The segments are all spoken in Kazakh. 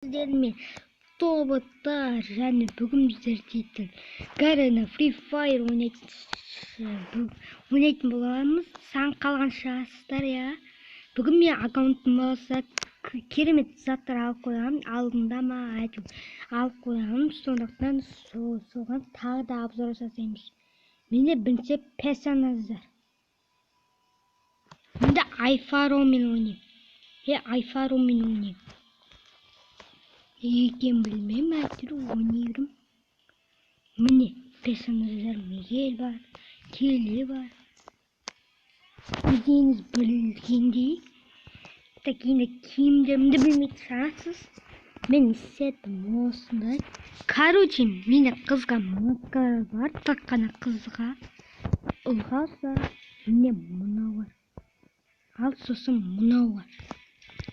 сіздермен тоботар және бүгін біздер дейтін Garena Free Fire ойнайтын боламыз. Сан қалған шығасыздар, я. Бүгін мен аккаунтым болса керемет заттар алып қойғанмын. Алдында ма айтып алып қойғанмын. Сондықтан соған тағы да обзор жасаймыз. Менде бірінші персонаждар. Менде Айфаромен ойнаймын. Айфаромен ойнаймын. Екен білмеймін, әйтеуір ойнаймын. Міне персонаждар Мигель бар, Келли бар. Өздеріңіз білгендей. Так енді киімдерімді білмейтін шығарсыз. Мен сетім осындай. Короче, менде қызға маскара бар, так қана қызға. Ұлғаса менде мынау бар. Ал сосын мынау бар.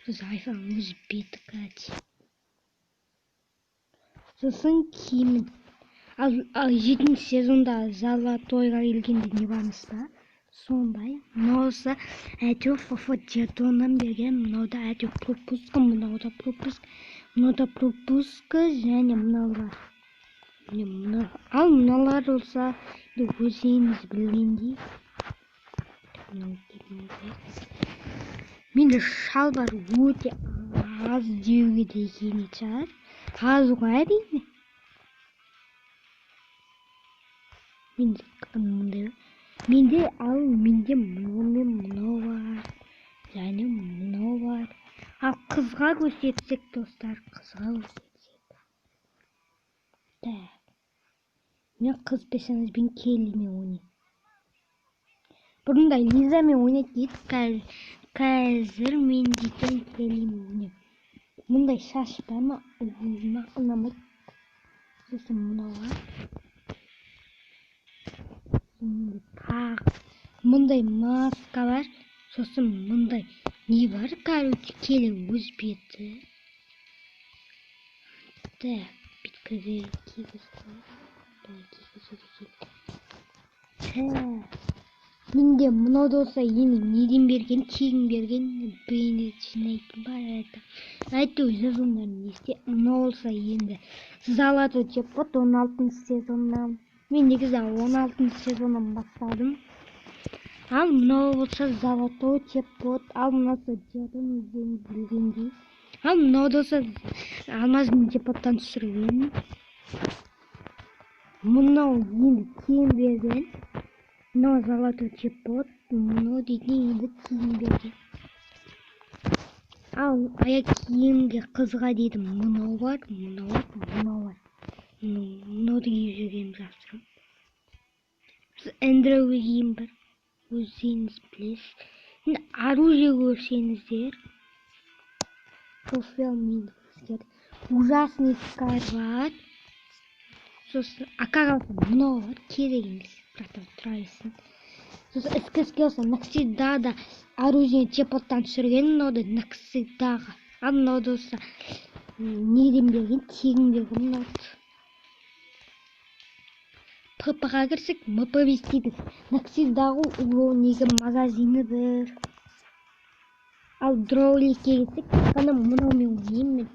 Сосын айфон өзі беті кәде. Сосын киімін. Ал 7 сезонда Золотойға келгенде не бармызда? Сондай. Мынаусы әйтеуір фофо жетоннан берген. Мынауда әйтеуір пропуска, мынауда пропуска. Мынауда пропуска және мынау бар. Ал мыналар болса өзіңіз білгендей. Менде шалбар өте аз деуге де келмейтін шығар. Аз ғой әрине. Менде мынау мен мынау бар. Және мынау бар. Ал қызға көрсетсек, достар, қызға көрсетсек. Так. Мен қыз персонажбен Келлимен ойнаймын. Бұрында Лизамен ойнайды дейді. Қазір мен дейтін Келлимен ойнаймын. Мұндай шаш бар ма? Ұнамайды. Сосын мынау бар. Мұндай маска бар. Сосын мұндай не бар? Короче, Келли өз беті. Так, биткізер менде мынау да болса енді неден берген, тегін берген, бейінді жинайтын бар. Әйтеуір сезондарын есте. Мынау болса енді Золотой Джекпот 16 сезоннан. Мен негізі 16 сезоннан бастадым. Ал мынау болса Золотой Джекпот. Ал мынасы жетон өздеріңіз білгендей. Ал мынау да болса алмаздың Джекпоттан түсірген. Мынау енді кейін берген. Мынау Золотой Джекпот. Мынау дейтін енді кейін берген. Ал аяқ киімге қызға дейді мынау бар, мынау бар, мынау бар. Мынауды киіп жүргенім жақсы. Эндроуге киім бар. Өзіңіз білесіз. Енді оружие көрсеңіздер. Ужасный скар бар. Сосын акағалса мынау бар. Керек емес. Бірақ тұра берсін. Сосын СКС болса навсегда оружие Джекпоттан түсірген. Мынауды навсегдаға. Ал мынауды болса неден берген, тегін берген мынауды. ПП-ға кірсек, МП бестейді. Навсегдағы уровнегі магазині бір. Ал дроуликке кірсек, қана мынаумен ойнаймын.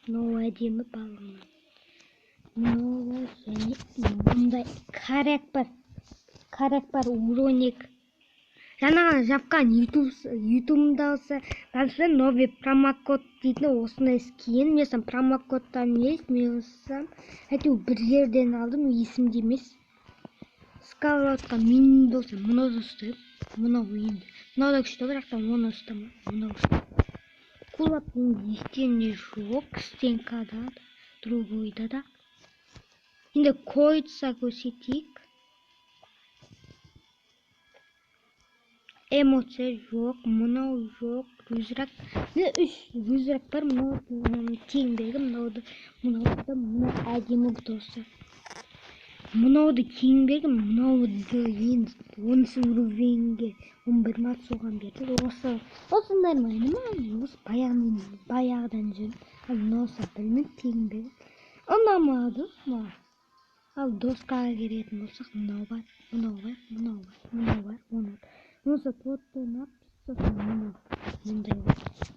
Мынау әдемі балғынан. Мынау бар және мұндай карек бар уровнек. Жаңа ғана жапқан ютубымда болса, дәлсі новый промокод дейтін осындай скин. Мен промокодтан емес, мен болсам әйтеуір бір жерден алдым, есімде емес. Скалаутқа мен болса мынауды ұстайып, мынау енді. Мынау да күшті, бірақ та оны ұстама. Мынау кулап енді естерінде жоқ, стенкада да, другойда да. Енді койца көрсетейік. Эмоция жоқ, мынау жоқ, рюзрак. Мен 3 рюзрак бар, мынау тең берген, мынауды мынау әдемі досы. Мынауды тең берген, мынауды енді 10 уровенге 11 ма соған берді. Осындай майны ма? Осы баяғыдан жүр. Ал мынаусы білмеймін, тең берген. Ұнамады ма? Ал доскаға керетін болсақ, мынау бар. Онысы тотты напис. сосын мындай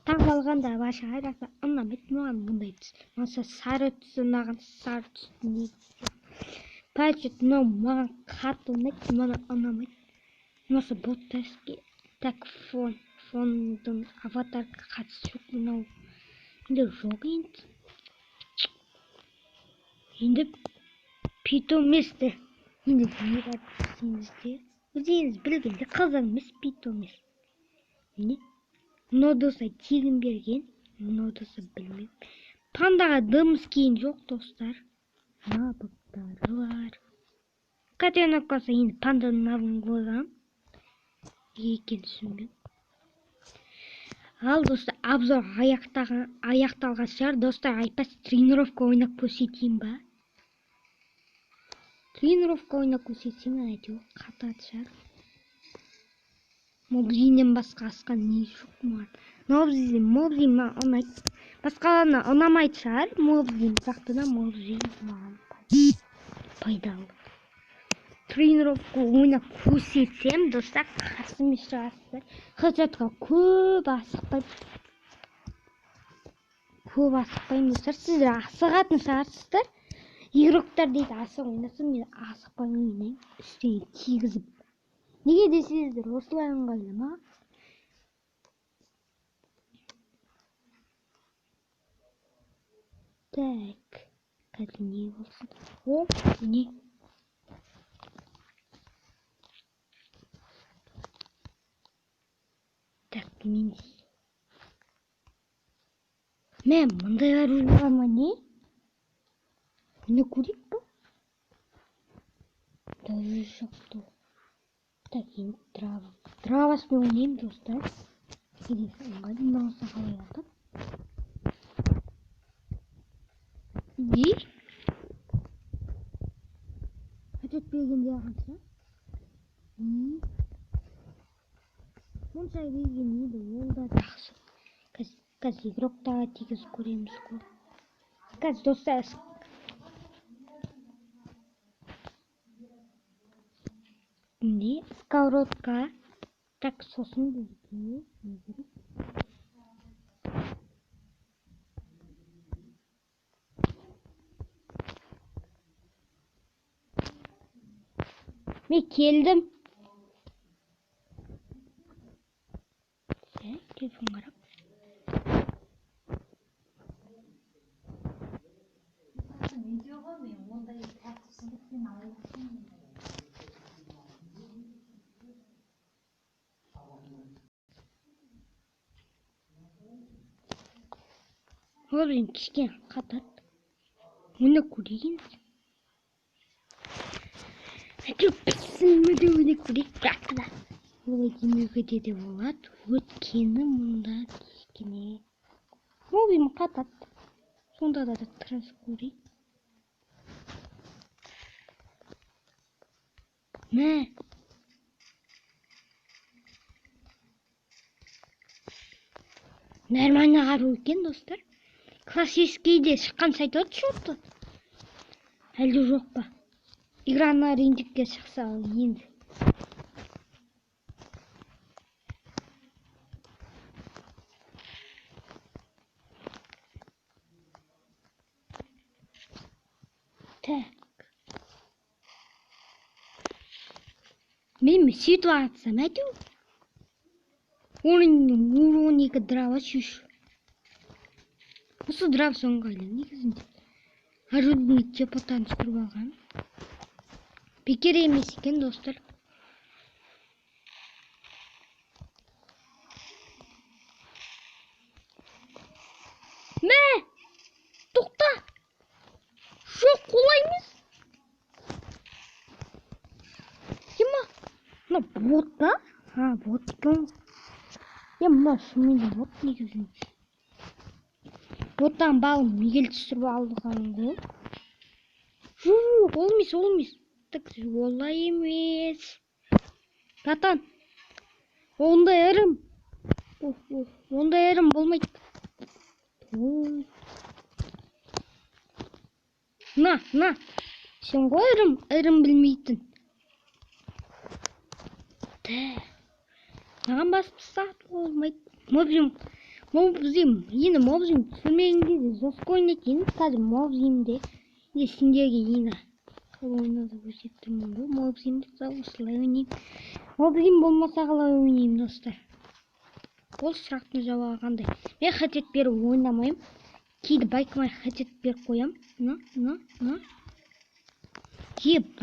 таң алғанда башы айраса ұнамайды маған мындай түс. Маса сары түс ұнаған, сары түс не пачет, мынау маған қатты ұнайды, маған ұнамайды. Маса ботаски так фондың аватарка қатысы жоқ мынау. Енді жоқ енді. Енді питоместі. Енді не бар десеңіздер, өзіңіз білгенде қызық емес питомес. Не? Мынау доса тегін берген, мынау доса білмеймін. Пандаға дымыс кейін жоқ достар. Набықтары бар. Котенок болса енді панданың набын қойған. Екен түсінбеймін. Ал достар, обзор аяқталған шығар. Достар, айтпас тренировка ойнап көрсетейін ба? Тренировка ойнап көрсетсем әйтеуір қатады шығар. Мобзинен басқа асқан не жоқ маған. Мобзин маған ұнайды. Басқаларына ұнамайды шығар. Мобзин сақтыда мобзин маған пайдалы. Тренировка ойнап көрсетсем, достар, қарсыма шығасыздар. Хедшотқа көп асықпаймын достар. Сіздер асығатын шығарсыздар. Игроктар дейді асық ойнаса, мен асықпай ойнаймын. Үстіне тигізіп. Неге десеңіздер, осылай ыңғайлы ма? Так, қазір не болсын? О, не? Так, мен мындай оружие ма не? Не көрейік па? Даже жоқ. Так, енді драваспен ойнайын достар. Ыңғайлы мынаусы қалай атып? Не? Қажет бергенде қанша? Мұнша берген еді, ол да жақсы. Қазір игроктарға тегіз көреміз ғой. Қазір достар, не? Сковородка. Так, сосын бізге. Мен келдім. Телефон қарап. Видеоға мен ондай тәртіпсіздікпен алайын. Оларың кішкен қатады. Оны көрейін. Әйтеуір пісімді оны көрейік. Бірақ та олай демеуге де болады. Өткені мұнда кішкене. Оларың қатады. Сонда да тұрас көрейік. Мә. Нормально қару екен достар. Классическийде шыққан сайт отшотты. Әлде жоқ па? Играны рендикке шықса енді. Так. Мен сөйтіп атсам әйтеуір. Оның 12 драва шүш. Осы драв соңғайлы негізінде. Орудный тепотан түстіріп алған. Бекер емес екен достар. Мә! Тоқта! Жоқ қолаймыз. Ема? Мына бот па? Ha, bot екен. Мына шынымен бот негізінде. Боттан балым мигел түсіріп алған ғой. Жоқ, ол емес. Так, олай емес. Братан, ондай ірім. Ондай ірім болмайды. На. Сен ғой ірім білмейтін. саған басып тастады болмайды. Мобзим, енді мобзим түсірмегенде де жоско ойнайтын, қазір мобзимде. Енді сендерге енді қалай ойнауды көрсеттім ғой. Мобзимді осылай ойнаймын. Мобзим болмаса қалай ойнаймын, достар? Ол сұрақтың жауабы қандай? Мен хатет беріп ойнамаймын. Кейді байқамай хатет беріп қоям.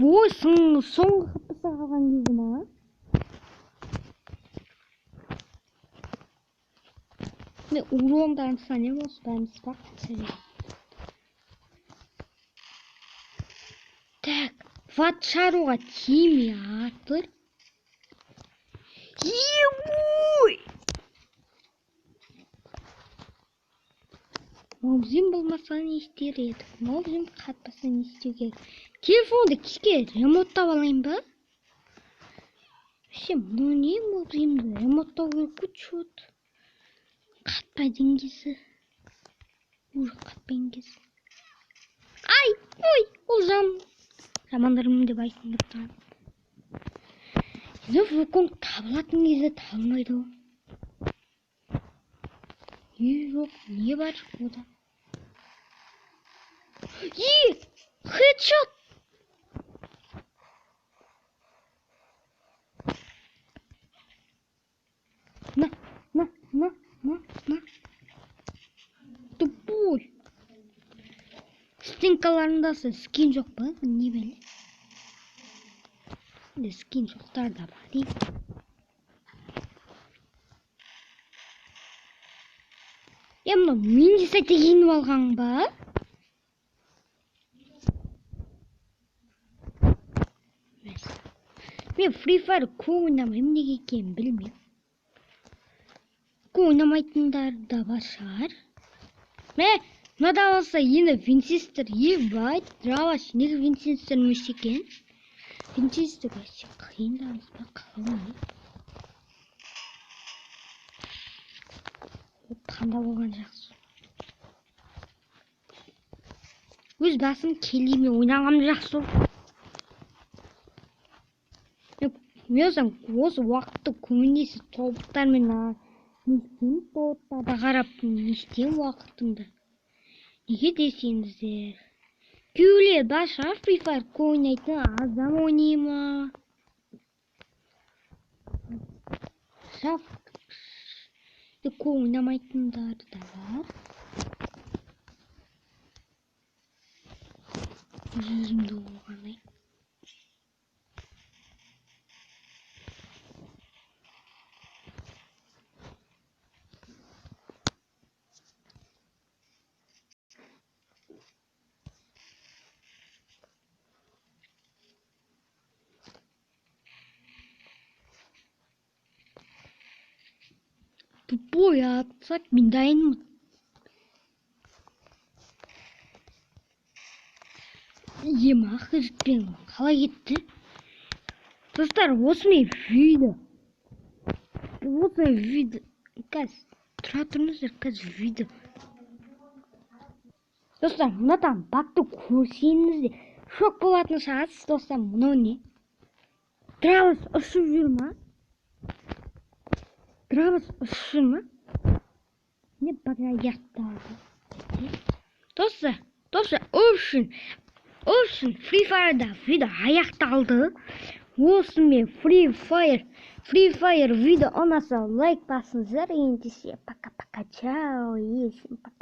Бой, соңғы қаппаса қалған кезде ма? Мен урондарын санем осы бәріміз бар. Так, ват шаруға тиме атыр. Ебой! Мобзим болмаса не істер еді? Мобзим қатпаса не істеу керек? Телефонды кешке ремонттап алайын ба? Вообще, ну не мобзимді ремонттау керек қой, чет. Қатпайдың кезі. Уже қатпайдың кезі. Ай, ой, ол жамандарым деп айтыңдар тұрады. Енді вулкан табылатын кезде табылмайды ол. Не жоқ, не бар ода? Хедшот! На. Тупой. Стенкаларында скин жоқ па? Не біле? Скин жоқтар да бар. Мынау менде сайтта еніп алған ба? Мен Free Fire көп ойнамаймын, неге екенін білмеймін. Көп ойнамайтындар да бар шығар. Мынада болса енді Винчестер, ебать, драваш, неге Винчестер мүш екен? Винчестер өте қиын да ба қаламай. Қандай болған жақсы. Өз басым келеймен ойнағам жақсы. Мен осы уақытты көбінесе тобықтармен нестен тобықтарда қарап нестен уақытымды. Неге десеңіздер? Күйеулер бар шығар Free Fire көп ойнайтын, азам ойнайма. Көп ойнамайтындар да бар. Жейімді болғандай. Тупой атсақ мен дайынмын. Ақы жетпен қалай кетті? Достар, осымен видео. Қазір тұра тұрыңыздар, қазір видео. Достар, мынатан бакты көрсеңіздер шок болатын шығарсыз. Достар, мынау не? Дравас ұшып жүр ма? Не бара аяқталды. Достар, Ocean Free Fire'да видео аяқталды. Осымен Free Fire видео ұнаса лайк басыңыздар. Ендеше пока-пока, чао, есім пока.